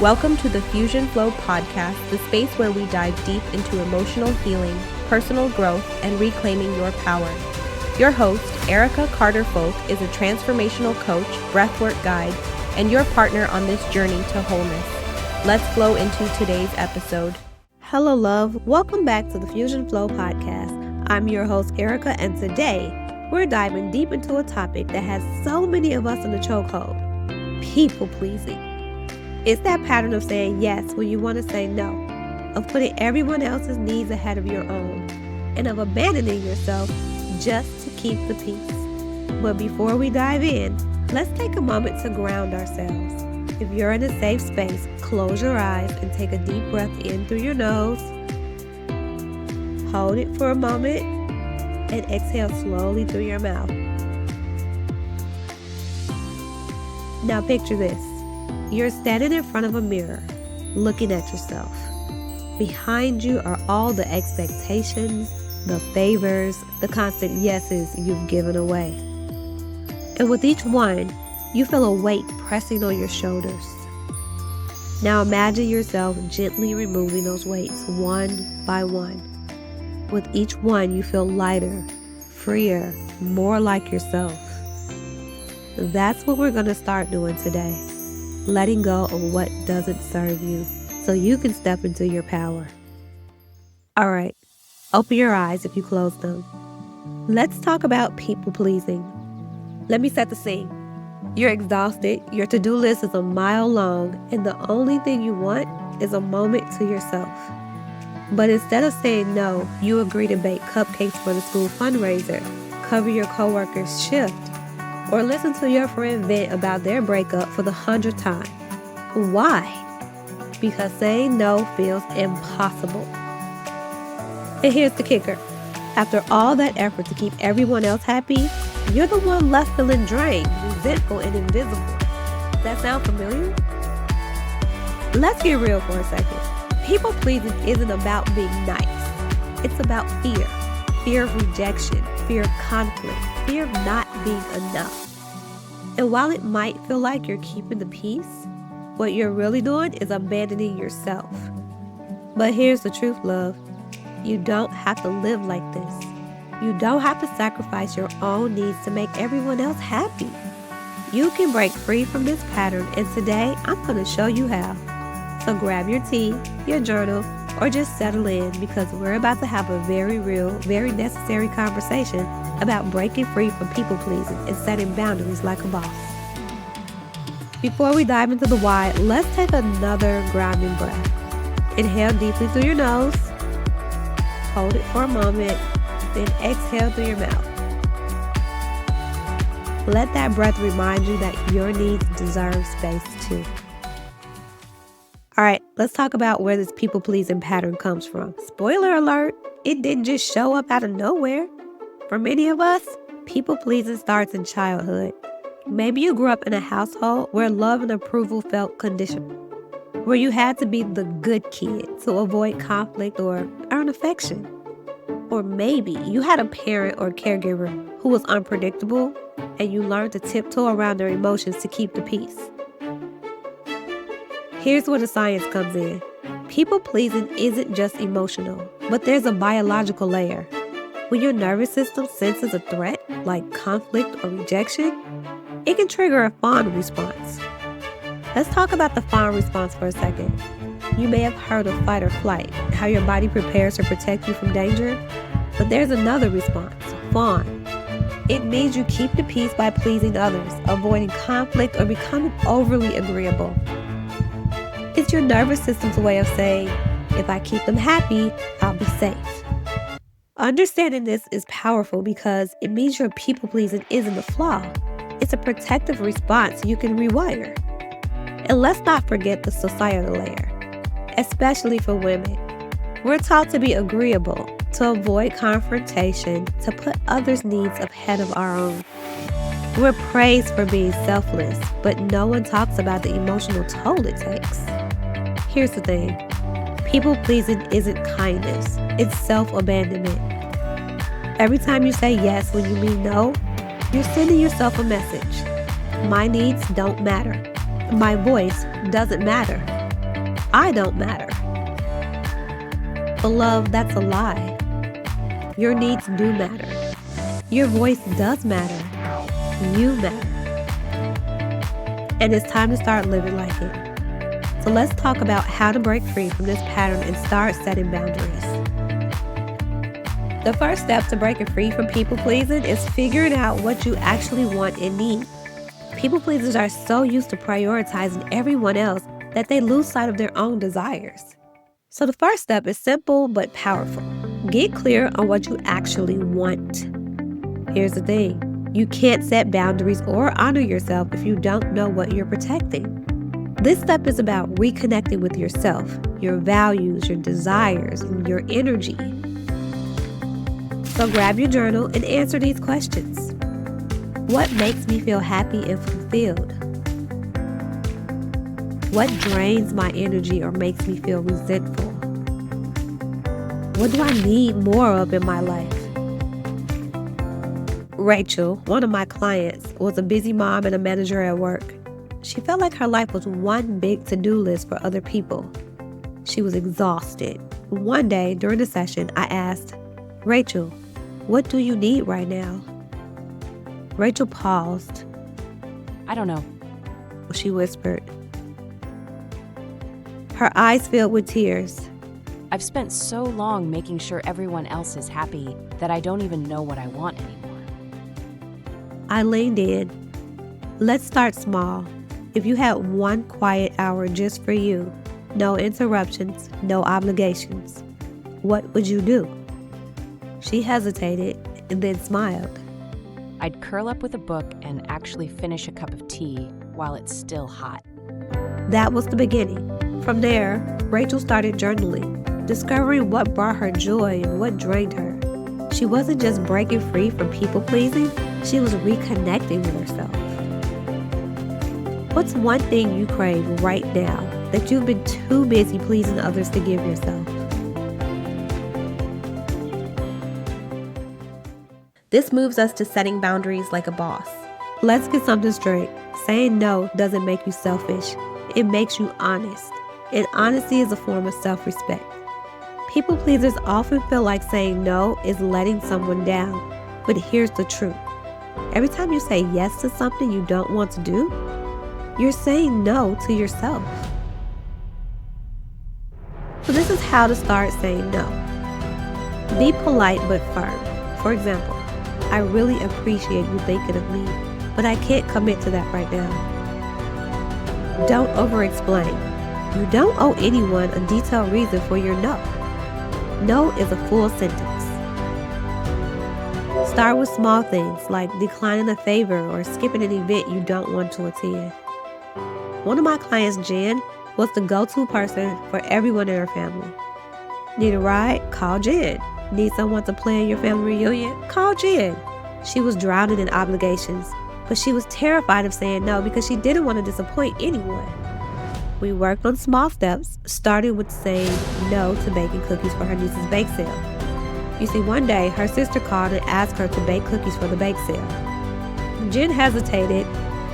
Welcome to the Fusion Flow podcast, the space where we dive deep into emotional healing, personal growth, and reclaiming your power. Your host, Erica Carter-Folk, is a transformational coach, breathwork guide, and your partner on this journey to wholeness. Let's flow into today's episode. Hello, love. Welcome back to the Fusion Flow podcast. I'm your host, Erica, and today we're diving deep into a topic that has so many of us in the chokehold: people pleasing. It's that pattern of saying yes when you want to say no, of putting everyone else's needs ahead of your own, and of abandoning yourself just to keep the peace. But before we dive in, let's take a moment to ground ourselves. If you're in a safe space, close your eyes and take a deep breath in through your nose. Hold it for a moment and exhale slowly through your mouth. Now picture this. You're standing in front of a mirror, looking at yourself. Behind you are all the expectations, the favors, the constant yeses you've given away. And with each one, you feel a weight pressing on your shoulders. Now imagine yourself gently removing those weights one by one. With each one, you feel lighter, freer, more like yourself. That's what we're going to start doing today. Letting go of what doesn't serve you so you can step into your power. All right, open your eyes if you close them. Let's talk about people pleasing. Let me set the scene. You're exhausted, your to-do list is a mile long, and the only thing you want is a moment to yourself. But instead of saying no, you agree to bake cupcakes for the school fundraiser, cover your coworker's shift, or listen to your friend vent about their breakup for the 100th time. Why? Because saying no feels impossible. And here's the kicker. After all that effort to keep everyone else happy, you're the one left feeling drained, resentful, and invisible. That sound familiar? Let's get real for a second. People pleasing isn't about being nice. It's about fear. Fear of rejection, fear of conflict, fear of not being enough. And while it might feel like you're keeping the peace, what you're really doing is abandoning yourself. But here's the truth, love. You don't have to live like this. You don't have to sacrifice your own needs to make everyone else happy. You can break free from this pattern, and today I'm going to show you how. So grab your tea, your journal, or just settle in, because we're about to have a very real, very necessary conversation about breaking free from people pleasing and setting boundaries like a boss. Before we dive into the why, let's take another grounding breath. Inhale deeply through your nose, hold it for a moment, then exhale through your mouth. Let that breath remind you that your needs deserve space too. All right, let's talk about where this people-pleasing pattern comes from. Spoiler alert, it didn't just show up out of nowhere. For many of us, people-pleasing starts in childhood. Maybe you grew up in a household where love and approval felt conditional, where you had to be the good kid to avoid conflict or earn affection. Or maybe you had a parent or caregiver who was unpredictable, and you learned to tiptoe around their emotions to keep the peace. Here's where the science comes in. People-pleasing isn't just emotional, but there's a biological layer. When your nervous system senses a threat, like conflict or rejection, it can trigger a fawn response. Let's talk about the fawn response for a second. You may have heard of fight or flight, how your body prepares to protect you from danger. But there's another response, fawn. It means you keep the peace by pleasing others, avoiding conflict, or becoming overly agreeable. It's your nervous system's way of saying, if I keep them happy, I'll be safe. Understanding this is powerful because it means your people-pleasing isn't a flaw. It's a protective response you can rewire. And let's not forget the societal layer, especially for women. We're taught to be agreeable, to avoid confrontation, to put others' needs ahead of our own. We're praised for being selfless, but no one talks about the emotional toll it takes. Here's the thing. People-pleasing isn't kindness. It's self-abandonment. Every time you say yes when you mean no, you're sending yourself a message. My needs don't matter. My voice doesn't matter. I don't matter. But love, that's a lie. Your needs do matter. Your voice does matter. You matter. And it's time to start living like it. So let's talk about how to break free from this pattern and start setting boundaries. The first step to breaking free from people pleasing is figuring out what you actually want and need. People pleasers are so used to prioritizing everyone else that they lose sight of their own desires. So the first step is simple but powerful. Get clear on what you actually want. Here's the thing. You can't set boundaries or honor yourself if you don't know what you're protecting. This step is about reconnecting with yourself, your values, your desires, and your energy. So grab your journal and answer these questions. What makes me feel happy and fulfilled? What drains my energy or makes me feel resentful? What do I need more of in my life? Rachel, one of my clients, was a busy mom and a manager at work. She felt like her life was one big to-do list for other people. She was exhausted. One day during the session, I asked, Rachel, what do you need right now? Rachel paused. I don't know. She whispered. Her eyes filled with tears. I've spent so long making sure everyone else is happy that I don't even know what I want anymore. I leaned in. Let's start small. If you had one quiet hour just for you, no interruptions, no obligations, what would you do? She hesitated and then smiled. I'd curl up with a book and actually finish a cup of tea while it's still hot. That was the beginning. From there, Rachel started journaling, discovering what brought her joy and what drained her. She wasn't just breaking free from people-pleasing, she was reconnecting with herself. What's one thing you crave right now that you've been too busy pleasing others to give yourself? This moves us to setting boundaries like a boss. Let's get something straight. Saying no doesn't make you selfish. It makes you honest. And honesty is a form of self-respect. People pleasers often feel like saying no is letting someone down. But here's the truth. Every time you say yes to something you don't want to do, you're saying no to yourself. So this is how to start saying no. Be polite but firm. For example, I really appreciate you thinking of me, but I can't commit to that right now. Don't over-explain. You don't owe anyone a detailed reason for your no. No is a full sentence. Start with small things like declining a favor or skipping an event you don't want to attend. One of my clients, Jen, was the go-to person for everyone in her family. Need a ride? Call Jen. Need someone to plan your family reunion? Call Jen. She was drowning in obligations, but she was terrified of saying no because she didn't want to disappoint anyone. We worked on small steps, starting with saying no to baking cookies for her niece's bake sale. You see, one day, her sister called and asked her to bake cookies for the bake sale. Jen hesitated,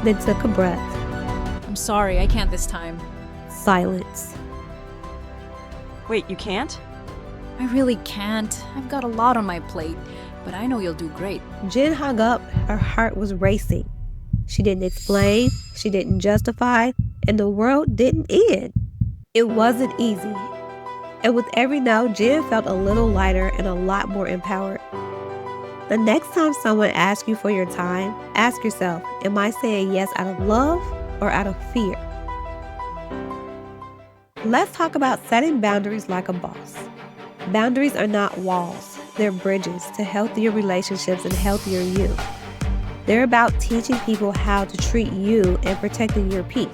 then took a breath. I'm sorry, I can't this time. Silence. Wait, you can't? I really can't. I've got a lot on my plate, but I know you'll do great. Jen hung up. Her heart was racing. She didn't explain, she didn't justify, and the world didn't end. It wasn't easy. And with every no, Jen felt a little lighter and a lot more empowered. The next time someone asks you for your time, ask yourself, am I saying yes out of love or out of fear? Let's talk about setting boundaries like a boss. Boundaries are not walls. They're bridges to healthier relationships and healthier you. They're about teaching people how to treat you and protecting your peace.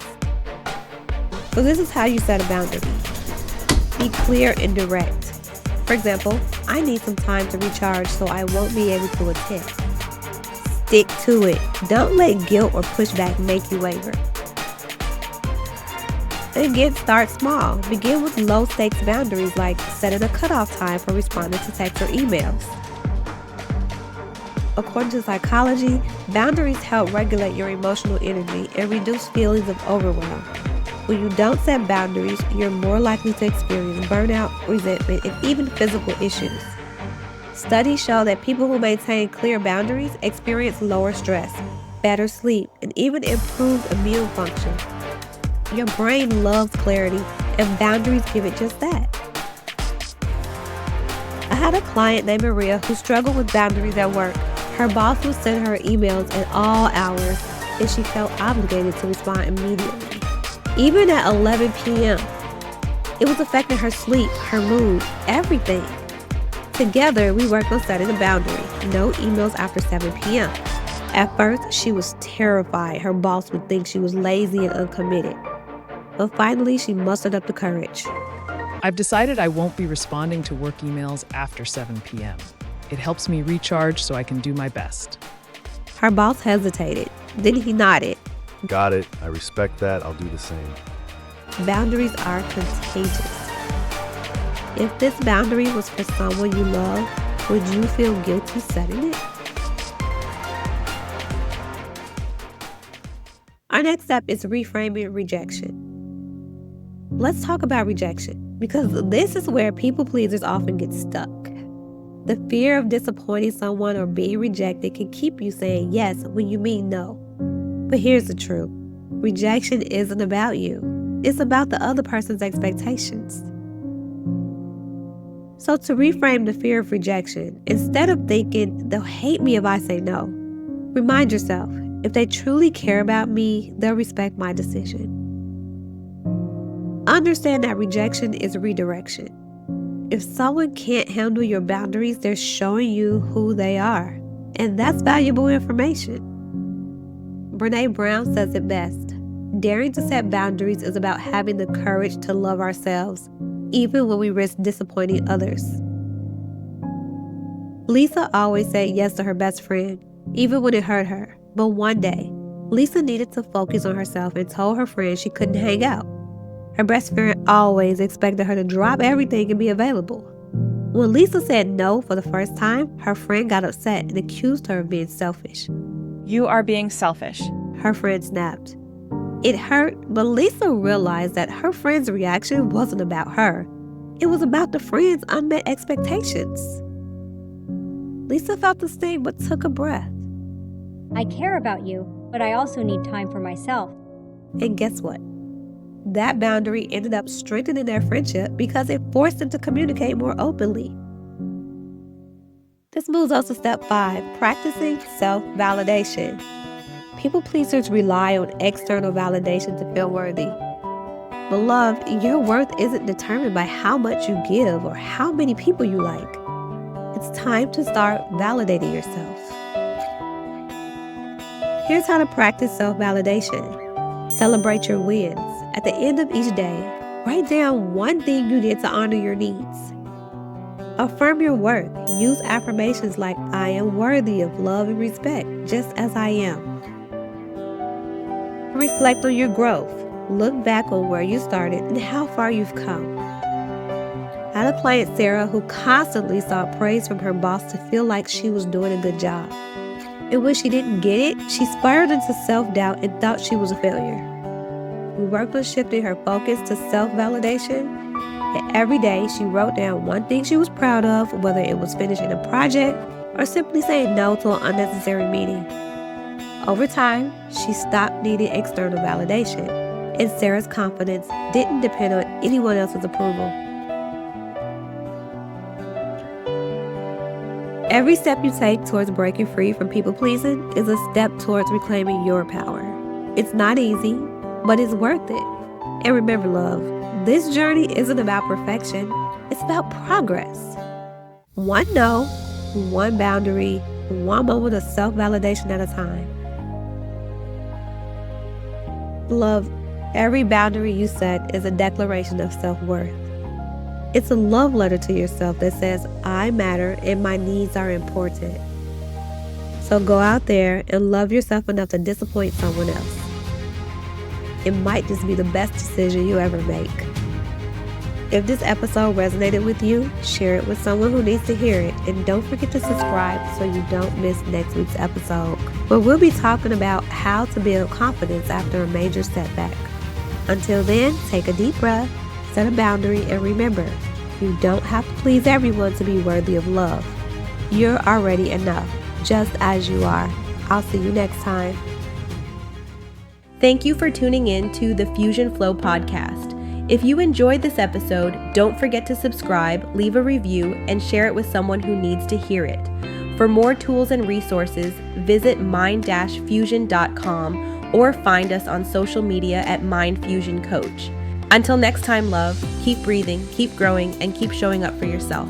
So this is how you set a boundary. Be clear and direct. For example, I need some time to recharge so I won't be able to attend. Stick to it. Don't let guilt or pushback make you waver. Again, start small. Begin with low-stakes boundaries like setting a cutoff time for responding to texts or emails. According to psychology, boundaries help regulate your emotional energy and reduce feelings of overwhelm. When you don't set boundaries, you're more likely to experience burnout, resentment, and even physical issues. Studies show that people who maintain clear boundaries experience lower stress, better sleep, and even improved immune function. Your brain loves clarity, and boundaries give it just that. I had a client named Maria who struggled with boundaries at work. Her boss would send her emails at all hours, and she felt obligated to respond immediately, even at 11 p.m. It was affecting her sleep, her mood, everything. Together, we worked on setting a boundary: no emails after 7 p.m. At first, she was terrified her boss would think she was lazy and uncommitted. But finally, she mustered up the courage. I've decided I won't be responding to work emails after 7 p.m. It helps me recharge so I can do my best. Her boss hesitated. Then he nodded. Got it. I respect that. I'll do the same. Boundaries are contagious. If this boundary was for someone you love, would you feel guilty setting it? Our next step is reframing rejection. Let's talk about rejection, because this is where people pleasers often get stuck. The fear of disappointing someone or being rejected can keep you saying yes when you mean no. But here's the truth. Rejection isn't about you. It's about the other person's expectations. So to reframe the fear of rejection, instead of thinking, they'll hate me if I say no, remind yourself, if they truly care about me, they'll respect my decision. Understand that rejection is redirection. If someone can't handle your boundaries, they're showing you who they are. And that's valuable information. Brené Brown says it best. Daring to set boundaries is about having the courage to love ourselves, even when we risk disappointing others. Lisa always said yes to her best friend, even when it hurt her. But one day, Lisa needed to focus on herself and told her friend she couldn't hang out. Her best friend always expected her to drop everything and be available. When Lisa said no for the first time, her friend got upset and accused her of being selfish. You are being selfish. Her friend snapped. It hurt, but Lisa realized that her friend's reaction wasn't about her. It was about the friend's unmet expectations. Lisa felt the sting but took a breath. I care about you, but I also need time for myself. And guess what? That boundary ended up strengthening their friendship because it forced them to communicate more openly. This moves us to step 5, practicing self-validation. People pleasers rely on external validation to feel worthy. Beloved, your worth isn't determined by how much you give or how many people you like. It's time to start validating yourself. Here's how to practice self-validation. Celebrate your wins. At the end of each day, write down one thing you did to honor your needs. Affirm your worth. Use affirmations like, I am worthy of love and respect, just as I am. Reflect on your growth. Look back on where you started and how far you've come. I had a client, Sarah, who constantly sought praise from her boss to feel like she was doing a good job. And when she didn't get it, she spiraled into self-doubt and thought she was a failure. We worked on shifting her focus to self-validation, and every day she wrote down one thing she was proud of, whether it was finishing a project or simply saying no to an unnecessary meeting. Over time, she stopped needing external validation, and Sarah's confidence didn't depend on anyone else's approval. Every step you take towards breaking free from people-pleasing is a step towards reclaiming your power. It's not easy, but it's worth it. And remember, love, this journey isn't about perfection. It's about progress. One no, one boundary, one moment of self-validation at a time. Love, every boundary you set is a declaration of self-worth. It's a love letter to yourself that says, I matter and my needs are important. So go out there and love yourself enough to disappoint someone else. It might just be the best decision you ever make. If this episode resonated with you, share it with someone who needs to hear it. And don't forget to subscribe so you don't miss next week's episode, where we'll be talking about how to build confidence after a major setback. Until then, take a deep breath, set a boundary, and remember, you don't have to please everyone to be worthy of love. You're already enough, just as you are. I'll see you next time. Thank you for tuning in to the Fusion Flow podcast. If you enjoyed this episode, don't forget to subscribe, leave a review, and share it with someone who needs to hear it. For more tools and resources, visit mind-fusion.com or find us on social media at Mind Fusion Coach. Until next time, love, keep breathing, keep growing, and keep showing up for yourself.